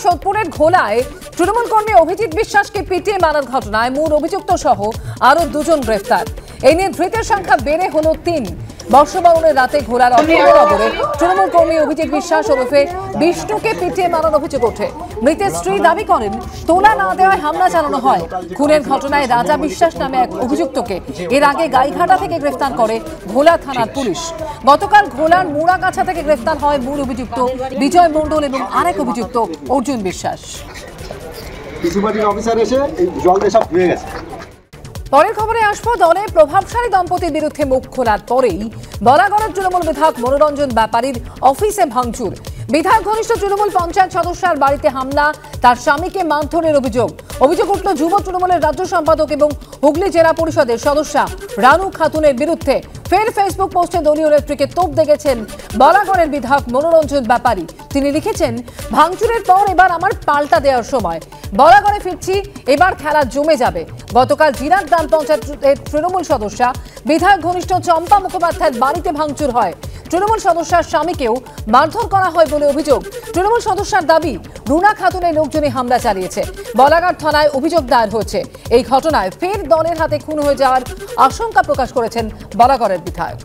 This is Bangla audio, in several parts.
সোদপুরের ঘোলায় তৃণমূল কর্মী অভিজিৎ বিশ্বাসকে পিটিয়ে মারার ঘটনায় মূল অভিযুক্ত সহ আরো দুজন গ্রেফতার। এই নিয়ে ধৃতের সংখ্যা বেড়ে হলো ৩। বর্ষবরণের রাতে ঘোলার অক্ষয়নগরে তৃণমূল কর্মী অভিজিৎ বিশ্বাস ওরফে বিষ্ণুকে পিটিয়ে মারার অভিযোগ ওঠে। মৃতের স্ত্রী দাবি করেন তোলা না দেওয়ায় হামলা চালানো হয়। খুনের ঘটনায় রাজা বিশ্বাস নামে এক অভিযুক্তকে এর আগে গাইঘাটা থেকে গ্রেফতার করে ঘোলা থানার পুলিশ। গতকাল ঘোলার মুড়াগাছা থেকে গ্রেফতার হয় মূল অভিযুক্ত বিজয় মণ্ডল এবং আরেক অভিযুক্ত অর্জুন বিশ্বাস। পরের খবরে আসবো, দলে প্রভাবশালী দম্পতির বিরুদ্ধে মুখ খোলার পরেই বলাগড়ের তৃণমূল বিধায়ক মনোরঞ্জন ব্যাপারীর অফিসে ভাঙচুর। বিধায়ক ঘনিষ্ঠ তৃণমূল পঞ্চায়েত সদস্যার বাড়িতে হামলা, তার স্বামীকে মারধরের অভিযোগ উঠল যুব তৃণমূলের রাজ্য সম্পাদক এবং হুগলি জেলা পরিষদের সদস্যা রানু খাতুনের বিরুদ্ধে। ফের ফেসবুক পোস্টে দলীয় নেত্রীকে তোপ দেখেছেন বলাগড়ের বিধায়ক মনোরঞ্জন ব্যাপারী। তিনি লিখেছেন, ভাঙচুরের পর এবার আমার পাল্টা দেওয়ার সময়, বলাগড়ে ফিরছি, এবার খেলা জমে যাবে। গতকাল জিরাট গ্রাম পঞ্চায়েতের তৃণমূল সদস্যা বিধায়ক ঘনিষ্ঠ চম্পা মুখোপাধ্যায়ের বাড়িতে ভাঙচুর হয়। তৃণমূল সদস্যার স্বামীকেও মারধর করা হয় বলে অভিযোগ। তৃণমূল সদস্যার দাবি, রুনা খাতুনের লোকজনই হামলা চালিয়েছে। বলাগড় থানায় অভিযোগ দায়ের হয়েছে। এই ঘটনায় ফের দলের হাতে খুন হয়ে যাওয়ার আশঙ্কা প্রকাশ করেছেন বলাগড়ের বিধায়ক।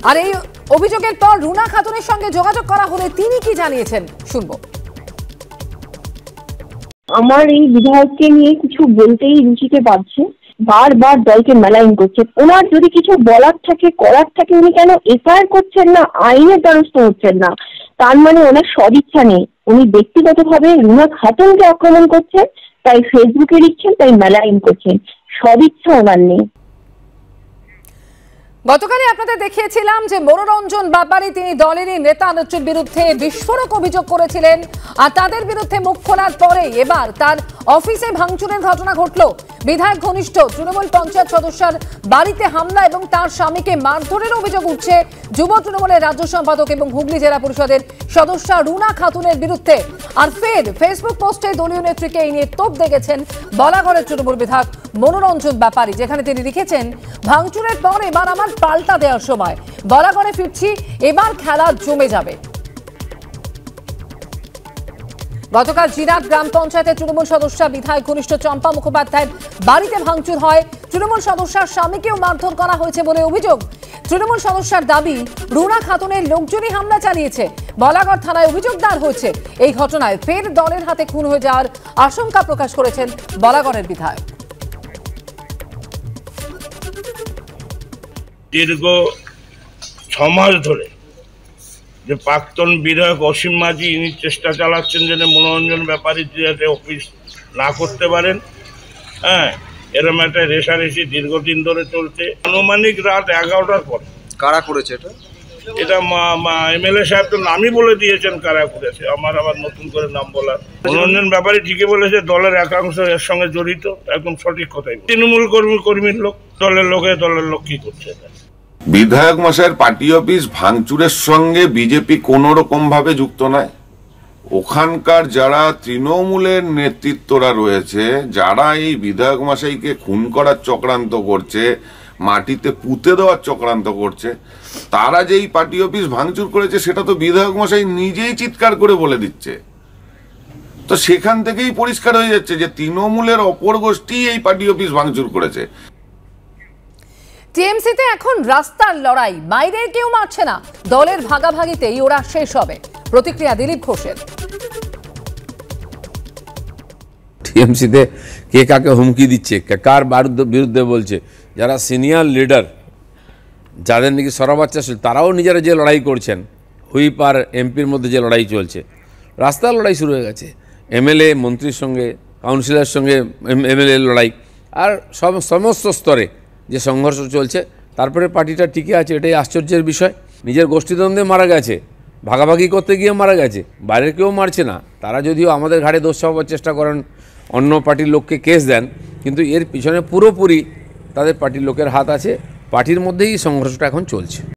আর এই অভিযোগের পর রুনা খাতুনের সঙ্গে যোগাযোগ করা হলে তিনি কি জানিয়েছেন শুনবো। আমার এই বিধায়ককে নিয়ে কিছু বলতেই রুচিতে পারছে, বারবার দলকে মেলাইন করছে। ওনার যদি কিছু বলার থাকে, করার থাকে, উনি কেন এফআইআর করছেন না, আইনের দ্বারস্থ হচ্ছেন না? তার মানে ওনার সদিচ্ছা নেই। উনি ব্যক্তিগতভাবে রুনা খাতুনকে আক্রমণ করছেন, তাই ফেসবুকে লিখছেন, তাই মেলাইন করছেন। সদিচ্ছা ওনার নেই। গতকালই আপনাদের দেখিয়েছিলাম যে মনোরঞ্জন ব্যাপারী তিনি দলেরই নেতা নেত্রীর বিরুদ্ধে বিস্ফোরক অভিযোগ করেছিলেন, আর তাদের বিরুদ্ধে মুখ খোলার পরেই এবার তার অফিসে ভাঙচুরের ঘটনা ঘটল। বিধায়ক ঘনিষ্ঠ তৃণমূল পঞ্চায়েত সদস্যার বাড়িতে হামলা এবং তার স্বামীকে মারধরের অভিযোগ উঠছে যুব তৃণমূলের রাজ্য সম্পাদক এবং হুগলি জেলা পরিষদের সদস্যা রুনা খাতুনের বিরুদ্ধে। আর ফের ফেসবুক পোস্টে দলীয় নেত্রীকে এই নিয়ে তোপ দেখেছেন বলাগড়ের তৃণমূল বিধায়ক মনোরঞ্জন ব্যাপারী, যেখানে তিনি লিখেছেন, ভাঙচুরের পর এবার আমার পাল্টা দেওয়ার সময়, বলাগড়ে ফিরছি, এবার খেলা জমে যাবে। গতকাল জিরাট গ্রাম পঞ্চায়েতের তৃণমূল সদস্যা বিধায়ক ঘনিষ্ঠ চম্পা মুখোপাধ্যায়ের বাড়িতে ভাঙচুর হয়। তৃণমূল সদস্যার স্বামীকেও মারধর করা হয়েছে বলে অভিযোগ। তৃণমূল সদস্যার দাবি, রুনা খাতুনের লোকজনই হামলা চালিয়েছে। বলাগড় থানায় অভিযোগ দায়ের হয়েছে। এই ঘটনায় ফের দলের হাতে খুন হয়ে যাওয়ার আশঙ্কা প্রকাশ করেছেন বলাগড়ের বিধায়ক। দীর্ঘ 6 মাস ধরে যে প্রাক্তন বিধায়ক অসীম মাঝি ইনি চেষ্টা চালাচ্ছেন যেন মনোরঞ্জন ব্যাপারী যাতে অফিস না করতে পারেন, এরকম একটা রেশারেশি দীর্ঘদিন ধরে চলছে। আনুমানিক রাত 11টার পর। কারা করেছে এটা? এমএলএ সাহেব তো নামই বলে দিয়েছেন কারা করেছে, আমার আবার নতুন করে নাম বলার। মনোরঞ্জন ব্যাপারী ঠিকই বলেছে, দলের একাংশ এর সঙ্গে জড়িত, একদম সঠিক কথাই। তৃণমূল কর্মীর লোক, দলের লোক কি করছে? বিধায়ক মশাইয়ের পার্টি অফিস ভাঙচুরের সঙ্গে বিজেপি কোনো রকম ভাবে যুক্ত নয়। ওখানকার যারা তৃণমূলের নেতৃত্বরা রয়েছে, যারা এই বিধায়ক মশাইকে খুন করার চক্রান্ত করছে, মাটিতে পুঁতে দেওয়ার চক্রান্ত করছে, তারা যেই পার্টি অফিস ভাঙচুর করেছে সেটা তো বিধায়ক মশাই নিজেই চিৎকার করে বলে দিচ্ছে। তো সেখান থেকেই পরিষ্কার হয়ে যাচ্ছে যে তৃণমূলের অপর গোষ্ঠী এই পার্টি অফিস ভাঙচুর করেছে। টিএমসিতে এখন রাস্তার লড়াই, বাইরের কেউ মারছে না, দলের ভাগাভাগিতেই ওরা শেষ হবে। প্রতিক্রিয়া দিলীপ ঘোষের। টিএমসিতে কে কাকে হুমকি দিচ্ছে, কার বিরুদ্ধে বলছে, যারা সিনিয়র লিডার, যাদের নাকি সরাবাচ্চা ছিল, তারাও নিজেরা যে লড়াই করছেন, হুইপ আর এমপির মধ্যে যে লড়াই চলছে, রাস্তার লড়াই শুরু হয়ে গেছে। এমএলএ মন্ত্রীর সঙ্গে, কাউন্সিলরের সঙ্গে এমএলএ লড়াই, আর সমস্ত স্তরে যে সংঘর্ষ চলছে। তারপরে পার্টিটা টিকে আছে, এটাই আশ্চর্যের বিষয়। নিজের গোষ্ঠীদ্বন্দ্বে মারা গেছে, ভাগাভাগি করতে গিয়ে মারা গেছে, বাইরের কেউ মারছে না। তারা যদিও আমাদের ঘাড়ে দোষ চাপাবার চেষ্টা করেন, অন্য পার্টির লোককে কেস দেন, কিন্তু এর পিছনে পুরোপুরি তাদের পার্টির লোকের হাত আছে। পার্টির মধ্যেই সংঘর্ষটা এখন চলছে।